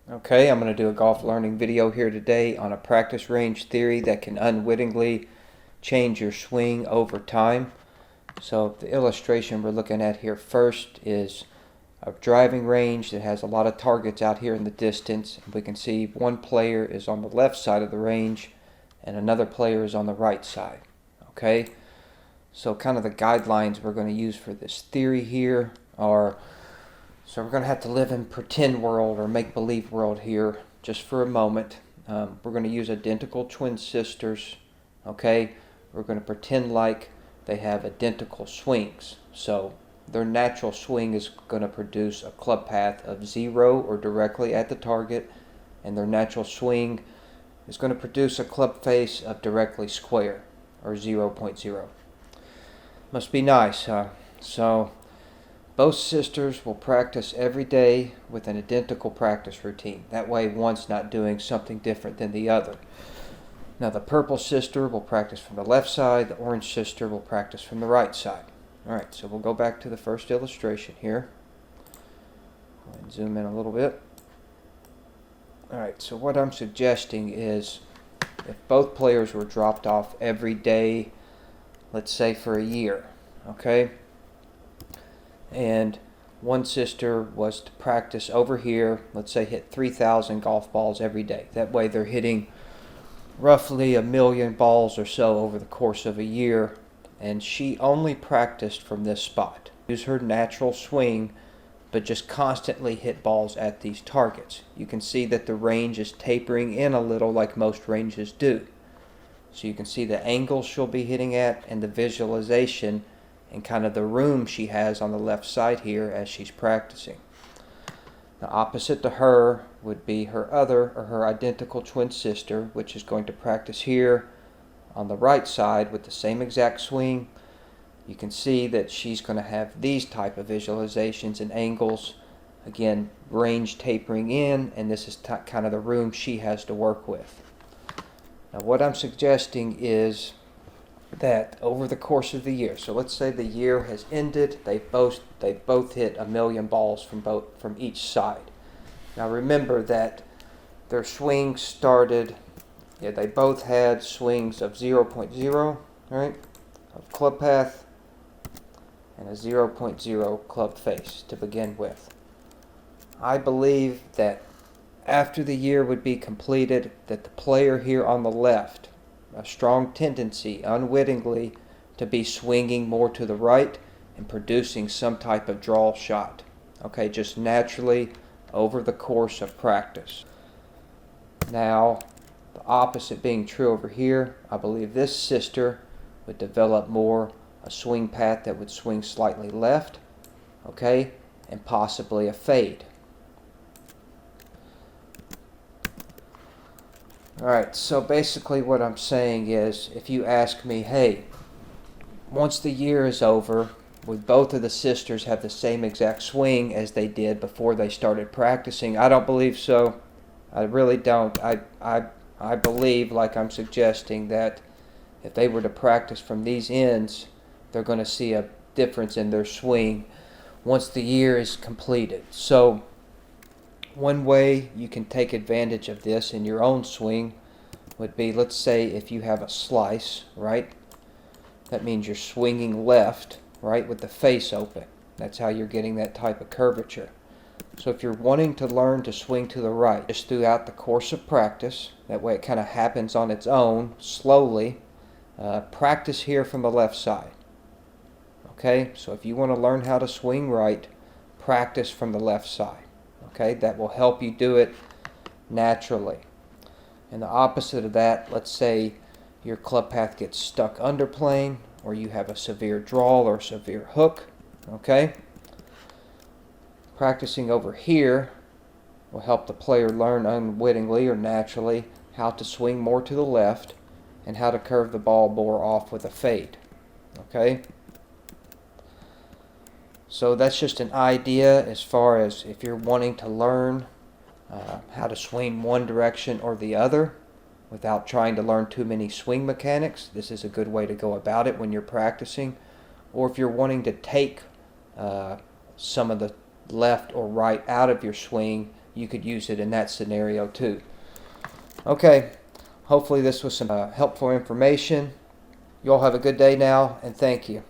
Okay, I'm going to do a golf learning video here today on a practice range theory that can unwittingly change your swing over time. So the illustration we're looking at here first is a driving range that has a lot of targets out here in the distance. We can see one player is on the left side of the range and another player is on the right side. Okay, so kind of the guidelines we're going to use for this theory here are, so we're going to have to live in pretend world or make-believe world here just for a moment. We're going to use identical twin sisters, okay? We're going to pretend like they have identical swings. So their natural swing is going to produce a club path of 0 or directly at the target, and their natural swing is going to produce a club face of directly square or 0.0. Must be nice, huh? So both sisters will practice every day with an identical practice routine. That way one's not doing something different than the other. Now the purple sister will practice from the left side, the orange sister will practice from the right side. Alright, so we'll go back to the first illustration here. And zoom in a little bit. Alright, so what I'm suggesting is if both players were dropped off every day, let's say for a year, okay? And one sister was to practice over here, let's say hit 3,000 golf balls every day. That way they're hitting roughly 1,000,000 balls or so over the course of a year, and she only practiced from this spot. Use her natural swing, but just constantly hit balls at these targets. You can see that the range is tapering in a little like most ranges do. So you can see the angle she'll be hitting at and the visualization and kind of the room she has on the left side here as she's practicing. Now opposite to her would be her other or her identical twin sister, which is going to practice here on the right side with the same exact swing. You can see that she's going to have these type of visualizations and angles. Again, range tapering in, and this is kind of the room she has to work with. Now what I'm suggesting is that over the course of the year, so let's say the year has ended, they both hit 1,000,000 balls from each side. Now remember that their swings started, they both had swings of 0.0, right, of club path and a 0.0 club face to begin with. I believe that after the year would be completed, that the player here on the left, a strong tendency, unwittingly, to be swinging more to the right and producing some type of draw shot. Okay, just naturally over the course of practice. Now, the opposite being true over here, I believe this sister would develop more a swing path that would swing slightly left, okay, and possibly a fade. Alright, so basically what I'm saying is, if you ask me, hey, once the year is over, would both of the sisters have the same exact swing as they did before they started practicing? I don't believe so. I really don't. I believe, like I'm suggesting, that if they were to practice from these ends, they're going to see a difference in their swing once the year is completed. So one way you can take advantage of this in your own swing would be, let's say if you have a slice, right? That means you're swinging left, right, with the face open. That's how you're getting that type of curvature. So if you're wanting to learn to swing to the right, just throughout the course of practice, that way it kind of happens on its own, slowly, practice here from the left side. Okay, so if you want to learn how to swing right, practice from the left side. Okay, that will help you do it naturally. And the opposite of that, let's say your club path gets stuck underplane, or you have a severe draw or severe hook. Okay, practicing over here will help the player learn unwittingly or naturally how to swing more to the left and how to curve the ball more off with a fade. Okay, so that's just an idea as far as if you're wanting to learn how to swing one direction or the other without trying to learn too many swing mechanics. This is a good way to go about it when you're practicing. Or if you're wanting to take some of the left or right out of your swing, you could use it in that scenario too. Okay, hopefully this was some helpful information. You all have a good day now, and thank you.